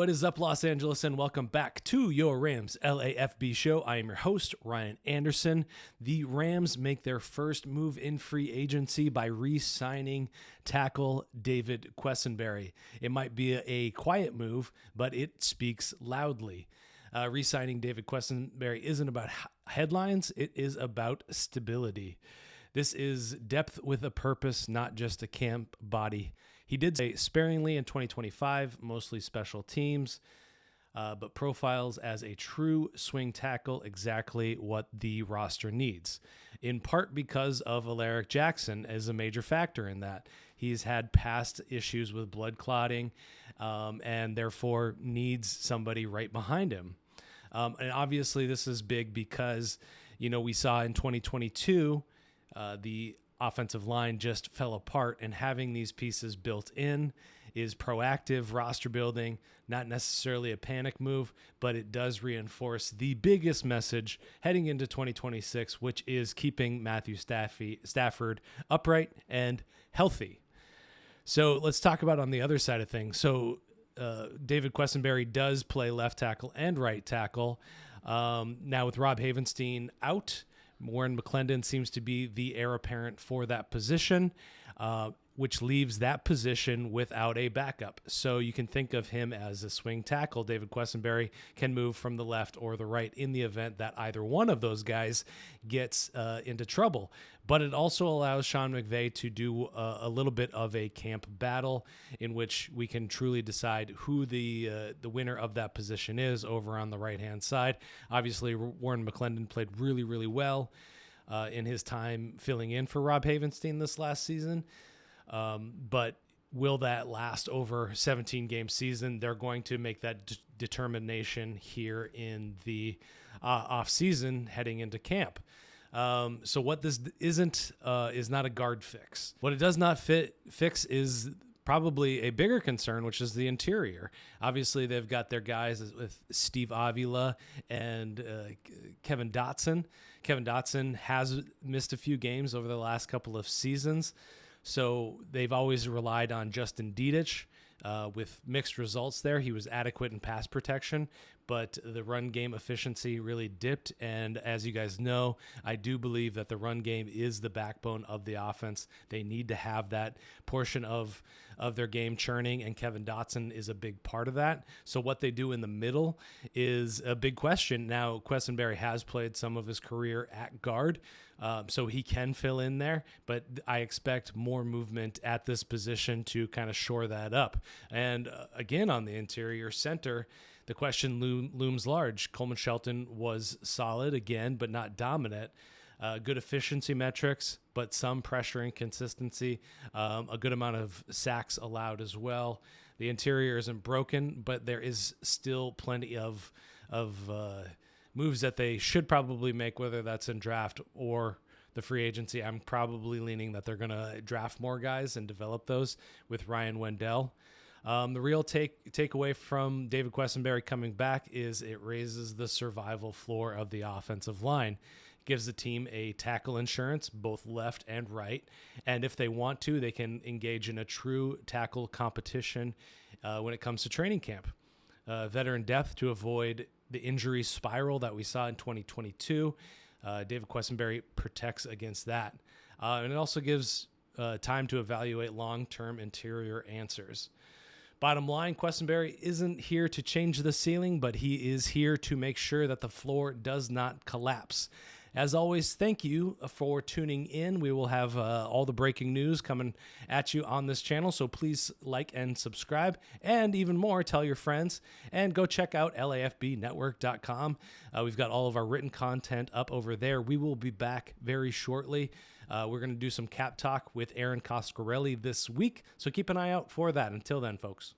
What is up, Los Angeles, and welcome back to your Rams LAFB Show. I am your host, Ryan Anderson. The Rams make their first move in free agency by re-signing tackle David Quessenberry. It might be a quiet move, but it speaks loudly. Re-signing David Quessenberry isn't about headlines, it is about stability. This is depth with a purpose, not just a camp body. He did say sparingly in 2025, mostly special teams, but profiles as a true swing tackle, exactly what the roster needs. In part because of Alaric Jackson as a major factor in that. He's had past issues with blood clotting and therefore needs somebody right behind him. And obviously this is big because, we saw in 2022, the offensive line just fell apart, and having these pieces built in is proactive roster building, not necessarily a panic move, but it does reinforce the biggest message heading into 2026, which is keeping Matthew Stafford upright and healthy. So let's talk about on the other side of things. So David Quessenberry does play left tackle and right tackle. Now with Rob Havenstein out, Warren McClendon seems to be the heir apparent for that position, which leaves that position without a backup. So you can think of him as a swing tackle. David Quessenberry can move from the left or the right in the event that either one of those guys gets into trouble. But it also allows Sean McVay to do a little bit of a camp battle in which we can truly decide who the winner of that position is over on the right-hand side. Obviously, Warren McClendon played really, really well in his time filling in for Rob Havenstein this last season. But will that last over 17-game season? They're going to make that determination here in the off-season heading into camp. So what this isn't is not a guard fix. What it does not fix is probably a bigger concern, which is the interior. Obviously, they've got their guys with Steve Avila and Kevin Dotson. Kevin Dotson has missed a few games over the last couple of seasons. So they've always relied on Justin Dedich with mixed results there. He was adequate in pass protection, but the run game efficiency really dipped. And as you guys know, I do believe that the run game is the backbone of the offense. They need to have that portion of their game churning, and Kevin Dotson is a big part of that. So what they do in the middle is a big question. Now, Quessenberry has played some of his career at guard, so he can fill in there, but I expect more movement at this position to kind of shore that up. And again, on the interior center, the question looms large. Coleman Shelton was solid again, but not dominant. Good efficiency metrics, but some pressure and consistency. A good amount of sacks allowed as well. The interior isn't broken, but there is still plenty of moves that they should probably make, whether that's in draft or the free agency. I'm probably leaning that they're going to draft more guys and develop those with Ryan Wendell. The real takeaway from David Quessenberry coming back is it raises the survival floor of the offensive line. It gives the team a tackle insurance, both left and right. And if they want to, they can engage in a true tackle competition when it comes to training camp. Veteran depth to avoid the injury spiral that we saw in 2022. David Quessenberry protects against that. And it also gives time to evaluate long-term interior answers. Bottom line, Quessenberry isn't here to change the ceiling, but he is here to make sure that the floor does not collapse. As always, thank you for tuning in. We will have all the breaking news coming at you on this channel, so please like and subscribe, and even more, tell your friends, and go check out LAFBnetwork.com. We've got all of our written content up over there. We will be back very shortly. We're going to do some cap talk with Aaron Coscarelli this week, so keep an eye out for that. Until then, folks.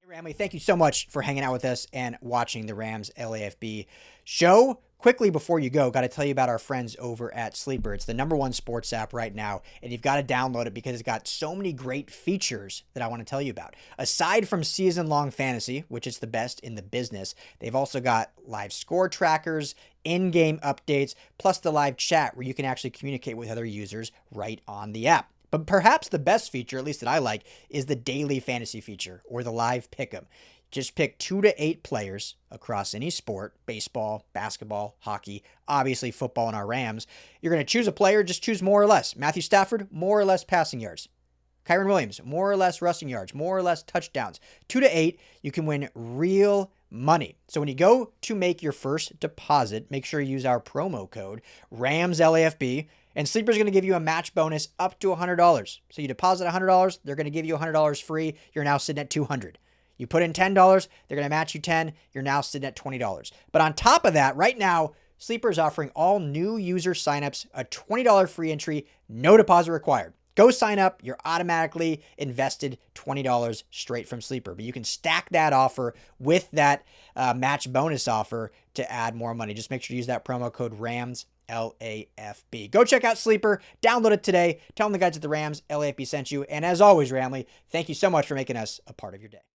Hey, Ramley, thank you so much for hanging out with us and watching the Rams LAFB show. Quickly before you go, got to tell you about our friends over at Sleeper. It's the #1 sports app right now, and you've got to download it because it's got so many great features that I want to tell you about. Aside from season-long fantasy, which is the best in the business, they've also got live score trackers, in-game updates, plus the live chat where you can actually communicate with other users right on the app. But perhaps the best feature, at least that I like, is the daily fantasy feature or the live pick'em. Just pick 2 to 8 players across any sport, baseball, basketball, hockey, obviously football and our Rams. You're going to choose a player, just choose more or less. Matthew Stafford, more or less passing yards. Kyren Williams, more or less rushing yards, more or less touchdowns. 2 to 8, you can win real money. So when you go to make your first deposit, make sure you use our promo code Rams LAFB, and Sleeper's going to give you a match bonus up to $100. So you deposit $100, they're going to give you $100 free. You're now sitting at $200. You put in $10, they're going to match you $10. You're now sitting at $20. But on top of that, right now, Sleeper is offering all new user signups a $20 free entry, no deposit required. Go sign up. You're automatically invested $20 straight from Sleeper. But you can stack that offer with that match bonus offer to add more money. Just make sure to use that promo code Rams LAFB. Go check out Sleeper. Download it today. Tell them the guys at the Rams LAFB sent you. And as always, Ramley, thank you so much for making us a part of your day.